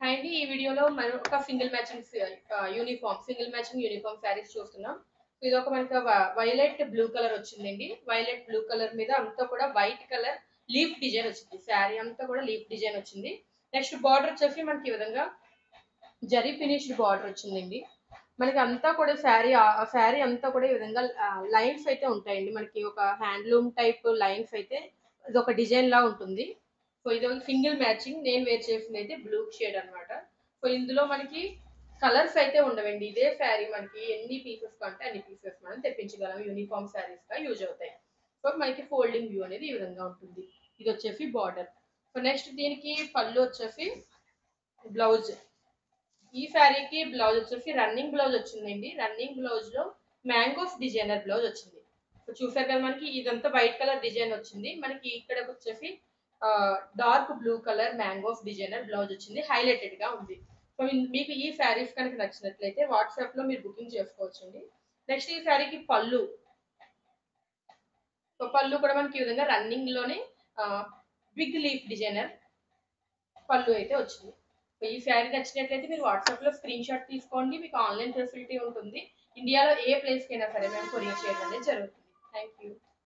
And ఈ వీడియోలో మనం ఒక సింగిల్ మ్యాచింగ్ యూనిఫామ్ శారీస్ చూస్తున్నాం. ఇది ఒక మనకి వైలెట్ బ్లూ కలర్ వచ్చిందండి. వైలెట్ బ్లూ కలర్ మీద అంతా కూడా వైట్ కలర్ లీఫ్ డిజైన్ వచ్చింది. శారీ అంతా కూడా లీఫ్ డిజైన్ వచ్చింది. నెక్స్ట్ బార్డర్ వచ్చేసి మనకి ఈ విధంగా జరీ ఫినిష్డ్ బార్డర్ వచ్చిందండి. మనకి అంతా కూడా శారీ అంతా కూడా ఈ విధంగా లైన్స్ అయితే ఉంటాయండి. మనకి ఒక హ్యాండ్లూమ్ టైప్ లైన్స్ అయితే ఇది ఒక డిజైన్ లా ఉంటుంది. సో ఇది ఒక సింగిల్ మ్యాచింగ్. నేను వేర్ చేసింది అయితే బ్లూ షేడ్ అనమాట. సో ఇందులో మనకి కలర్స్ అయితే ఉండవండి. ఇదే శారీ మనకి ఎన్ని పీసెస్ కంటే అన్ని పీసెస్ మనం తెప్పించగలం. యూనిఫామ్ శారీస్ గా యూజ్ అవుతాయి. సో మనకి ఫోల్డింగ్ వ్యూ అనేది ఈ విధంగా ఉంటుంది. ఇది వచ్చేసి బార్డర్. సో నెక్స్ట్ దీనికి పళ్ళు వచ్చేసి బ్లౌజ్. ఈ శారీకి బ్లౌజ్ వచ్చేసి రన్నింగ్ బ్లౌజ్ వచ్చిందండి. రన్నింగ్ బ్లౌజ్ లో మ్యాంగోస్ డిజైనర్ బ్లౌజ్ వచ్చింది. చూసారు కదా, మనకి ఇదంతా వైట్ కలర్ డిజైన్ వచ్చింది. మనకి ఇక్కడ వచ్చేసి dark blue colour mangoes designer blouse వచ్చింది. హైలైటెడ్ గా ఉంది. సో మీకు ఈ శారీస్ కనుక నచ్చినట్లయితే వాట్సాప్ లో మీరు బుకింగ్ చేసుకోవచ్చండి. నెక్స్ట్ ఈ శారీకి పళ్ళు. సో పళ్ళు కూడా మనకి ఈ విధంగా రన్నింగ్ లోనే బిగ్ లీఫ్ డిజైనర్ పళ్ళు అయితే వచ్చింది. ఈ శారీ నచ్చినట్లయితే మీరు వాట్సాప్ లో స్క్రీన్ షాట్ తీసుకోండి. మీకు ఆన్లైన్ ఫెసిలిటీ ఉంటుంది. ఇండియాలో ఏ ప్లేస్ కైనా సరే మేము కొరియర్ చేయడం అనేది జరుగుతుంది. Thank you.